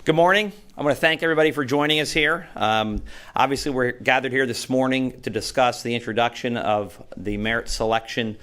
Good morning. I want to thank everybody for joining us here. Obviously, we're gathered here this morning to discuss the introduction of the merit selection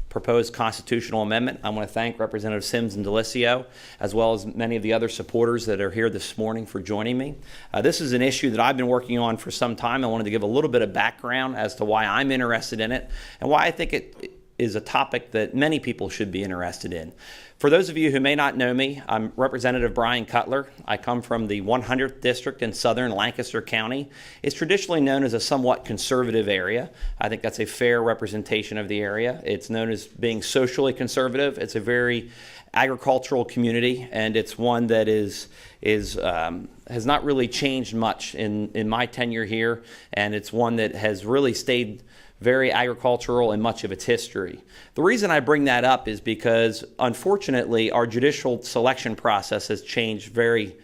proposed constitutional amendment. I want to thank Representative Sims and Delisio, as well as many of the other supporters that are here this morning for joining me. This is an issue that I've been working on for some time. I wanted to give a little bit of background as to why I'm interested in it and why I think it is a topic that many people should be interested in. For those of you who may not know me, I'm Representative Bryan Cutler. I come from the 100th District in southern Lancaster County. It's traditionally known as a somewhat conservative area. I think that's a fair representation of the area. It's known as being socially conservative. It's a very agricultural community, and it's one that has not really changed much in my tenure here, and it's one that has really stayed very agricultural in much of its history. The reason I bring that up is because, unfortunately, our judicial selection process has changed very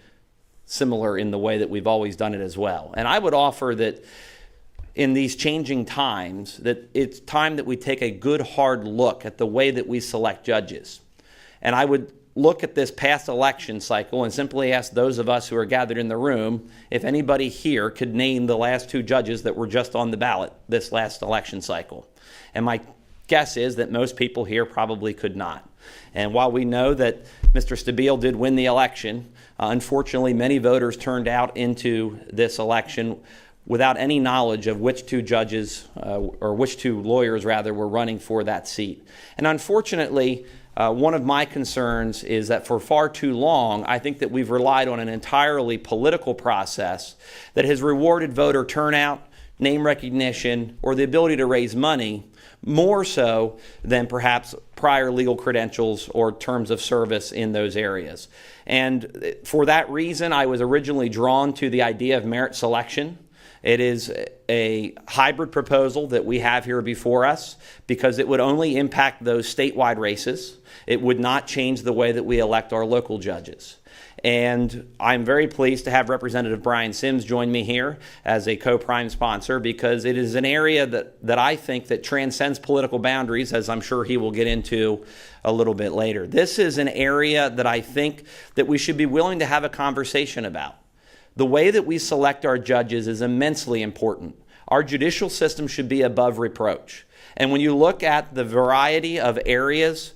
similar in the way that we've always done it as well. And I would offer that in these changing times, that it's time that we take a good hard look at the way that we select judges. And I would look at this past election cycle and simply ask those of us who are gathered in the room if anybody here could name the last two judges that were just on the ballot this last election cycle. And my guess is that most people here probably could not. And while we know that Mr. Stabile did win the election, unfortunately many voters turned out into this election without any knowledge of which two judges, or which two lawyers rather, were running for that seat. And unfortunately, one of my concerns is that for far too long, I think that we've relied on an entirely political process that has rewarded voter turnout, name recognition, or the ability to raise money more so than perhaps prior legal credentials or terms of service in those areas. And for that reason, I was originally drawn to the idea of merit selection. It is a hybrid proposal that we have here before us because it would only impact those statewide races. It would not change the way that we elect our local judges. And I'm very pleased to have Representative Bryan Sims join me here as a co-prime sponsor because it is an area that I think that transcends political boundaries, as I'm sure he will get into a little bit later. This is an area that I think that we should be willing to have a conversation about. The way that we select our judges is immensely important. Our judicial system should be above reproach. And when you look at the variety of areas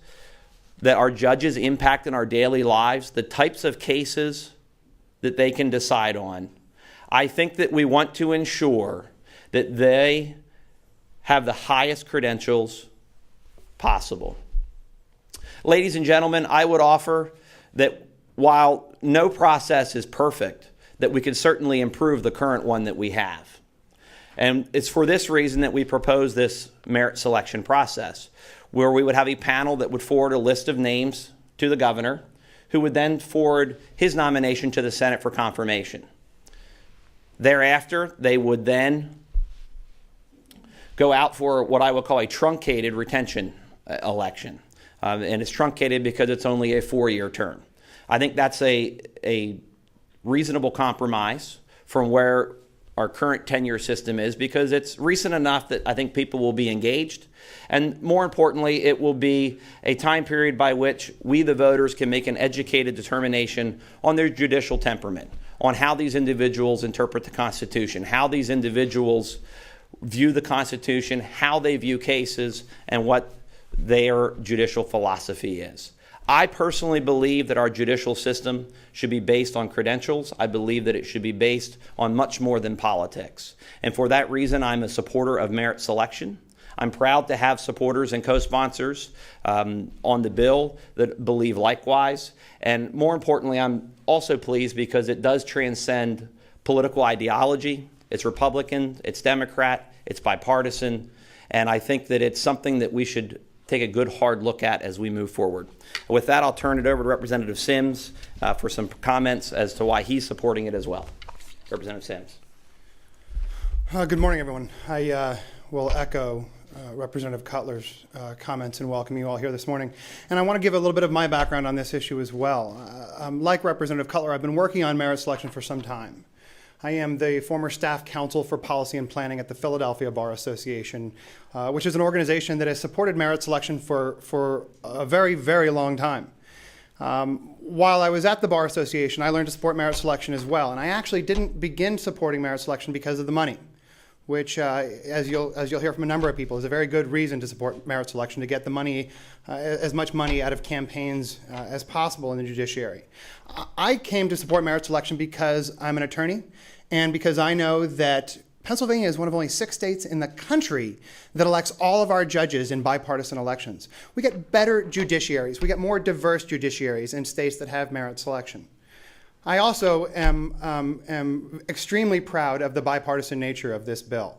that our judges impact in our daily lives, the types of cases that they can decide on, I think that we want to ensure that they have the highest credentials possible. Ladies and gentlemen, I would offer that while no process is perfect, that we can certainly improve the current one that we have. And it's for this reason that we propose this merit selection process, where we would have a panel that would forward a list of names to the governor, who would then forward his nomination to the Senate for confirmation. Thereafter, they would then go out for what I would call a truncated retention election. And it's truncated because it's only a 4-year term. I think that's a reasonable compromise from where our current tenure system is because it's recent enough that I think people will be engaged. And more importantly, it will be a time period by which we, the voters, can make an educated determination on their judicial temperament, on how these individuals interpret the Constitution, how these individuals view the Constitution, how they view cases, and what their judicial philosophy is. I personally believe that our judicial system should be based on credentials. I believe that it should be based on much more than politics. And for that reason, I'm a supporter of merit selection. I'm proud to have supporters and co-sponsors on the bill that believe likewise. And more importantly, I'm also pleased because it does transcend political ideology. It's Republican, it's Democrat, it's bipartisan. And I think that it's something that we should take a good hard look at as we move forward. With that, I'll turn it over to Representative Sims for some comments as to why he's supporting it as well. Representative Sims. Good morning, everyone. I will echo Representative Cutler's comments and welcome you all here this morning. And I want to give a little bit of my background on this issue as well. Like Representative Cutler, I've been working on merit selection for some time. I am the former staff counsel for policy and planning at the Philadelphia Bar Association, which is an organization that has supported merit selection for a very, very long time. While I was at the Bar Association, I learned to support merit selection as well. And I actually didn't begin supporting merit selection because of the money, which, as you'll hear from a number of people, is a very good reason to support merit selection, to get the money, as much money out of campaigns as possible in the judiciary. I came to support merit selection because I'm an attorney and because I know that Pennsylvania is one of only 6 states in the country that elects all of our judges in bipartisan elections. We get better judiciaries. We get more diverse judiciaries in states that have merit selection. I also am extremely proud of the bipartisan nature of this bill.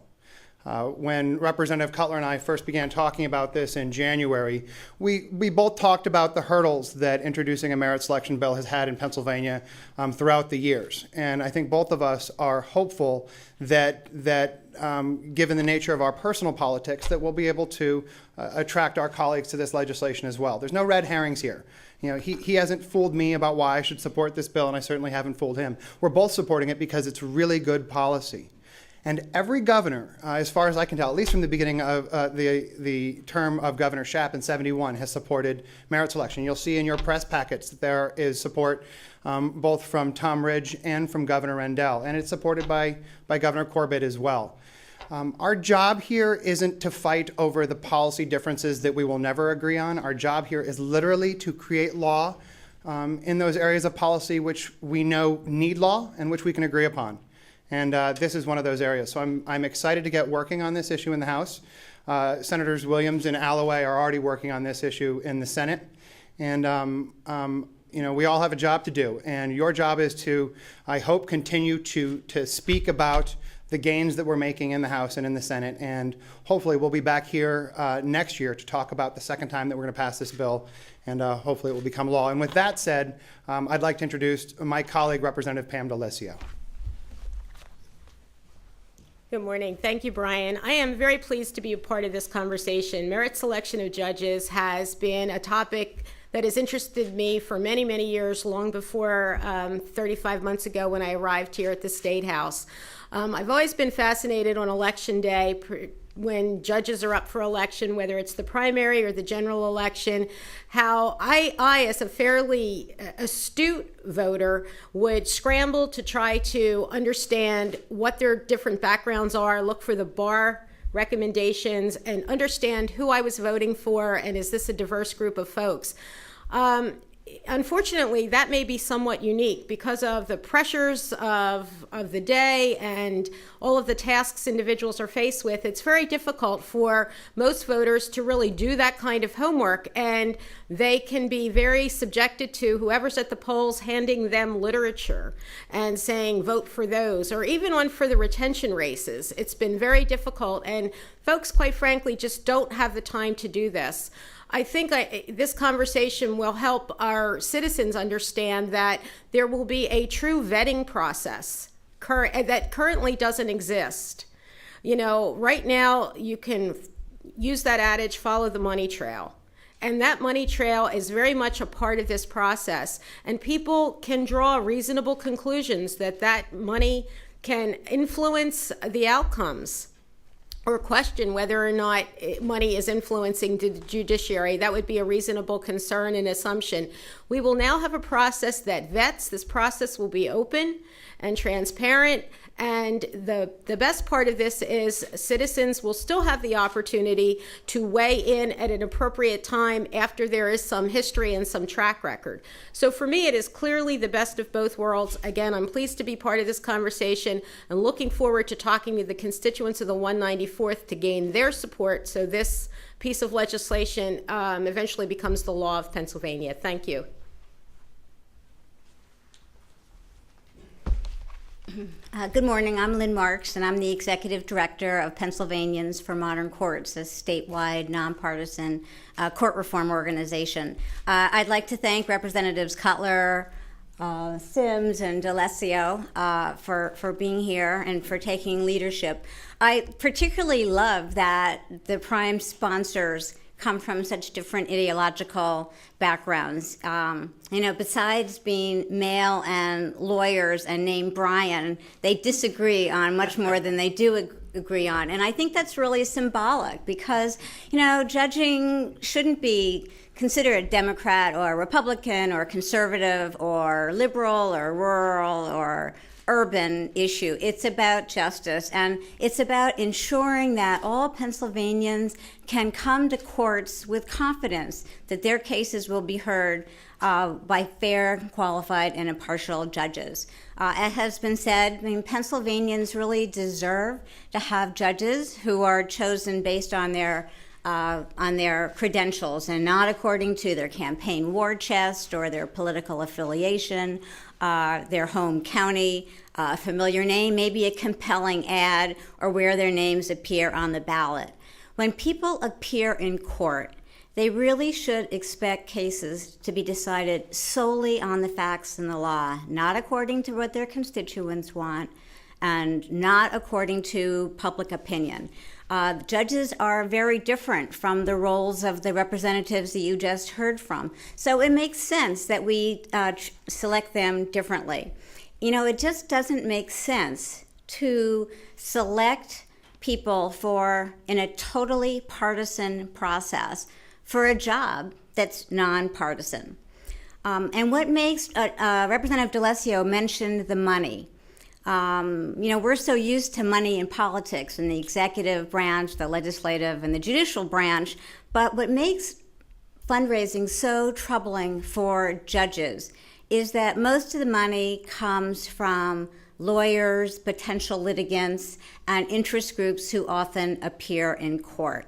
When Representative Cutler and I first began talking about this in January, we both talked about the hurdles that introducing a merit selection bill has had in Pennsylvania throughout the years. And I think both of us are hopeful that given the nature of our personal politics, that we'll be able to attract our colleagues to this legislation as well. There's no red herrings here. You know, he hasn't fooled me about why I should support this bill, and I certainly haven't fooled him. We're both supporting it because it's really good policy. And every governor, as far as I can tell, at least from the beginning of the term of Governor Shapp in '71, has supported merit selection. You'll see in your press packets that there is support both from Tom Ridge and from Governor Rendell, and it's supported by Governor Corbett as well. Our job here isn't to fight over the policy differences that we will never agree on. Our job here is literally to create law in those areas of policy which we know need law and which we can agree upon. And this is one of those areas. So I'm excited to get working on this issue in the House. Senators Williams and Alloway are already working on this issue in the Senate. And you know, we all have a job to do. And your job is to, I hope, continue to speak about the gains that we're making in the House and in the Senate. And hopefully we'll be back here next year to talk about the second time that we're going to pass this bill. And hopefully it will become law. And with that said, I'd like to introduce my colleague, Representative Pam D'Alessio. Good morning. Thank you, Brian. I am very pleased to be a part of this conversation. Merit selection of judges has been a topic that has interested me for many, many years, long before 35 months ago when I arrived here at the State House. I've always been fascinated on Election Day when judges are up for election, whether it's the primary or the general election, how I as a fairly astute voter, would scramble to try to understand what their different backgrounds are, look for the bar recommendations, and understand who I was voting for, and is this a diverse group of folks. Unfortunately, that may be somewhat unique because of the pressures of the day and all of the tasks individuals are faced with. It's very difficult for most voters to really do that kind of homework, and they can be very subjected to whoever's at the polls handing them literature and saying vote for those, or even on for the retention races. It's been very difficult, and folks, quite frankly, just don't have the time to do this. I think this conversation will help our citizens understand that there will be a true vetting process that currently doesn't exist. You know, right now you can use that adage, follow the money trail. And that money trail is very much a part of this process. And people can draw reasonable conclusions that that money can influence the outcomes, or question whether or not money is influencing the judiciary. That would be a reasonable concern and assumption. We will now have a process that vets. This process will be open and transparent. And the best part of this is citizens will still have the opportunity to weigh in at an appropriate time after there is some history and some track record. So for me, it is clearly the best of both worlds. Again, I'm pleased to be part of this conversation and looking forward to talking to the constituents of the 194th to gain their support so this piece of legislation eventually becomes the law of Pennsylvania. Thank you. Good morning. I'm Lynn Marks, and I'm the Executive Director of Pennsylvanians for Modern Courts, a statewide, nonpartisan court reform organization. I'd like to thank Representatives Cutler, Sims, and D'Alessio for being here and for taking leadership. I particularly love that the prime sponsors come from such different ideological backgrounds. You know, besides being male and lawyers and named Bryan, they disagree on much more than they do agree on. And I think that's really symbolic because, you know, judging shouldn't be consider a Democrat or a Republican or conservative or liberal or rural or urban issue. It's about justice, and it's about ensuring that all Pennsylvanians can come to courts with confidence that their cases will be heard by fair, qualified, and impartial judges. As has been said, Pennsylvanians really deserve to have judges who are chosen based on their credentials and not according to their campaign war chest or their political affiliation, their home county, a familiar name, maybe a compelling ad, or where their names appear on the ballot. When people appear in court, they really should expect cases to be decided solely on the facts and the law, not according to what their constituents want, and not according to public opinion. Judges are very different from the roles of the representatives that you just heard from. So it makes sense that we select them differently. You know, it just doesn't make sense to select people in a totally partisan process for a job that's nonpartisan. And what makes Representative DeLisio mentioned the money. We're so used to money in politics in the executive branch, the legislative, and the judicial branch, but what makes fundraising so troubling for judges is that most of the money comes from lawyers, potential litigants, and interest groups who often appear in court.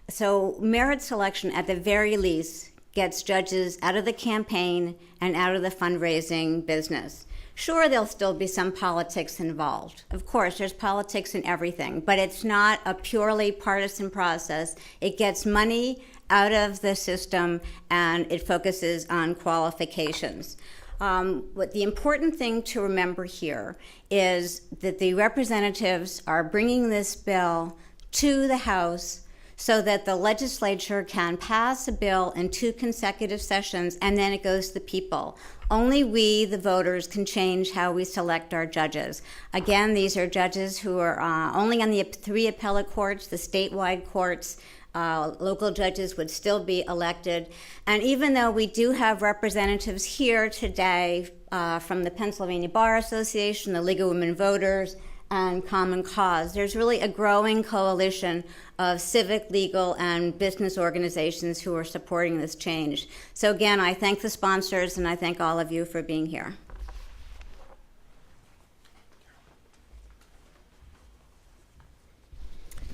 So merit selection, at the very least, gets judges out of the campaign and out of the fundraising business. Sure, there'll still be some politics involved. Of course, there's politics in everything, but it's not a purely partisan process. It gets money out of the system, and it focuses on qualifications. What the important thing to remember here is that the representatives are bringing this bill to the House so that the legislature can pass a bill in 2 consecutive sessions, and then it goes to the people. Only we, the voters, can change how we select our judges. Again, these are judges who are only on the 3 appellate courts, the statewide courts. Local judges would still be elected. And even though we do have representatives here today from the Pennsylvania Bar Association, the League of Women Voters, and Common Cause, there's really a growing coalition of civic, legal, and business organizations who are supporting this change. So again, I thank the sponsors, and I thank all of you for being here.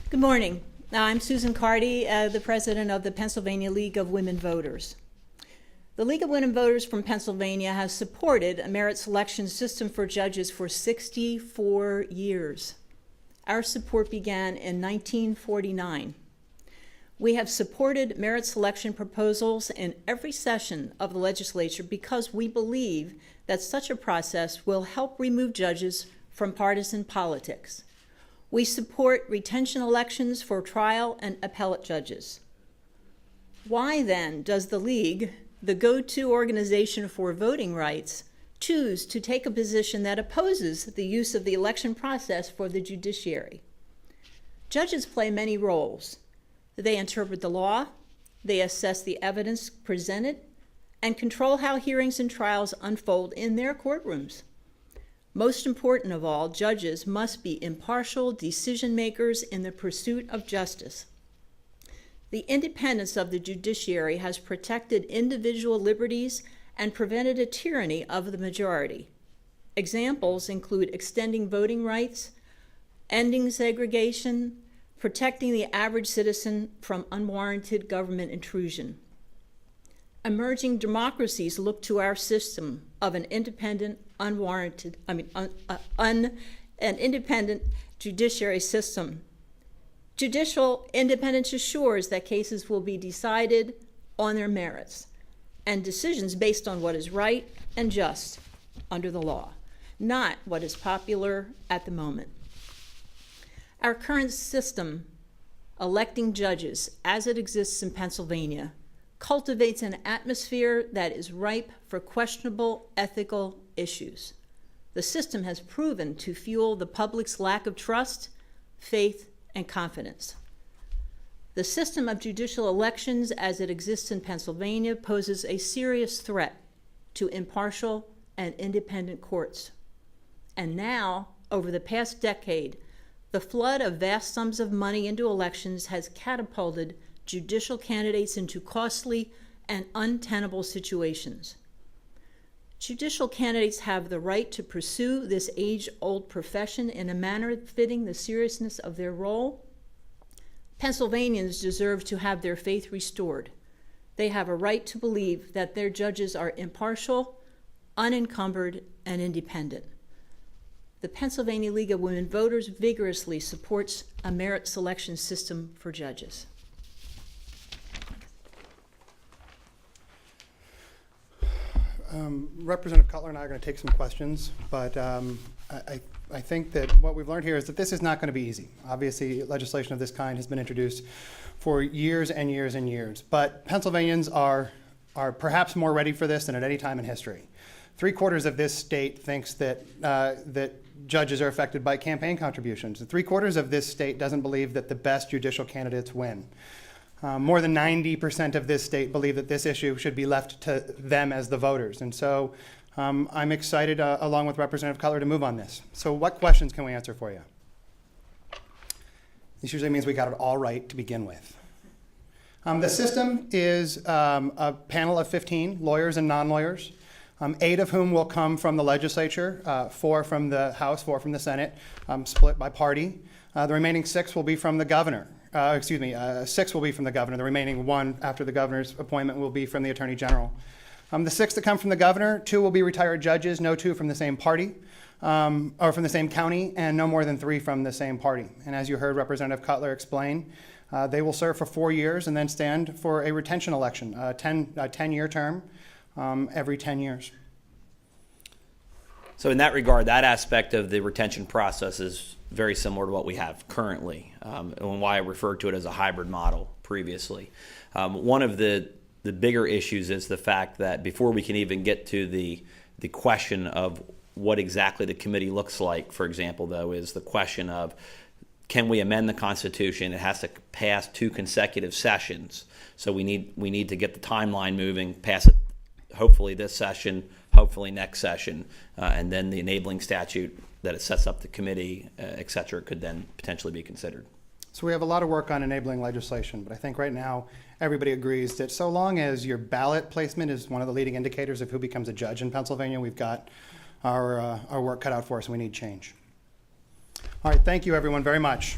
Good morning. I'm Susan Carty, the president of the Pennsylvania League of Women Voters. The League of Women Voters from Pennsylvania has supported a merit selection system for judges for 64 years. Our support began in 1949. We have supported merit selection proposals in every session of the legislature because we believe that such a process will help remove judges from partisan politics. We support retention elections for trial and appellate judges. Why then does the League, the go-to organization for voting rights, choose to take a position that opposes the use of the election process for the judiciary? Judges play many roles. They interpret the law, they assess the evidence presented, and control how hearings and trials unfold in their courtrooms. Most important of all, judges must be impartial decision makers in the pursuit of justice. The independence of the judiciary has protected individual liberties and prevented a tyranny of the majority. Examples include extending voting rights, ending segregation, protecting the average citizen from unwarranted government intrusion. Emerging democracies look to our system of an independent, an independent judiciary system. Judicial independence assures that cases will be decided on their merits and decisions based on what is right and just under the law, not what is popular at the moment. Our current system, electing judges as it exists in Pennsylvania, cultivates an atmosphere that is ripe for questionable ethical issues. The system has proven to fuel the public's lack of trust, faith, and confidence. The system of judicial elections as it exists in Pennsylvania poses a serious threat to impartial and independent courts. And now, over the past decade, the flood of vast sums of money into elections has catapulted judicial candidates into costly and untenable situations. Judicial candidates have the right to pursue this age-old profession in a manner fitting the seriousness of their role. Pennsylvanians deserve to have their faith restored. They have a right to believe that their judges are impartial, unencumbered, and independent. The Pennsylvania League of Women Voters vigorously supports a merit selection system for judges. Representative Cutler and I are going to take some questions, but I think that what we've learned here is that this is not going to be easy. Obviously, legislation of this kind has been introduced for years and years and years, but Pennsylvanians are perhaps more ready for this than at any time in history. 3/4 of this state thinks that that judges are affected by campaign contributions. And 3/4 of this state doesn't believe that the best judicial candidates win. More than 90% of this state believe that this issue should be left to them as the voters. And so I'm excited, along with Representative Cutler, to move on this. So what questions can we answer for you? This usually means we got it all right to begin with. The system is a panel of 15 lawyers and non-lawyers, 8 of whom will come from the legislature, 4 from the House, 4 from the Senate, split by party. The remaining 6 will be from the governor. 6 will be from the governor. The remaining 1 after the governor's appointment will be from the Attorney General. The 6 that come from the governor, 2 will be retired judges, no 2 from the same party, or from the same county, and no more than 3 from the same party. And as you heard Representative Cutler explain, they will serve for 4 years and then stand for a retention election, a 10-year term every 10 years. So in that regard, that aspect of the retention process is very similar to what we have currently, and why I referred to it as a hybrid model previously. One of the bigger issues is the fact that before we can even get to the question of what exactly the committee looks like, for example, though, is the question of, can we amend the Constitution? It has to pass 2 consecutive sessions. So we need to get the timeline moving, pass it hopefully this session, hopefully next session, and then the enabling statute that it sets up the committee, et cetera, could then potentially be considered. So we have a lot of work on enabling legislation, but I think right now everybody agrees that so long as your ballot placement is one of the leading indicators of who becomes a judge in Pennsylvania, we've got our work cut out for us and we need change. All right, thank you everyone very much.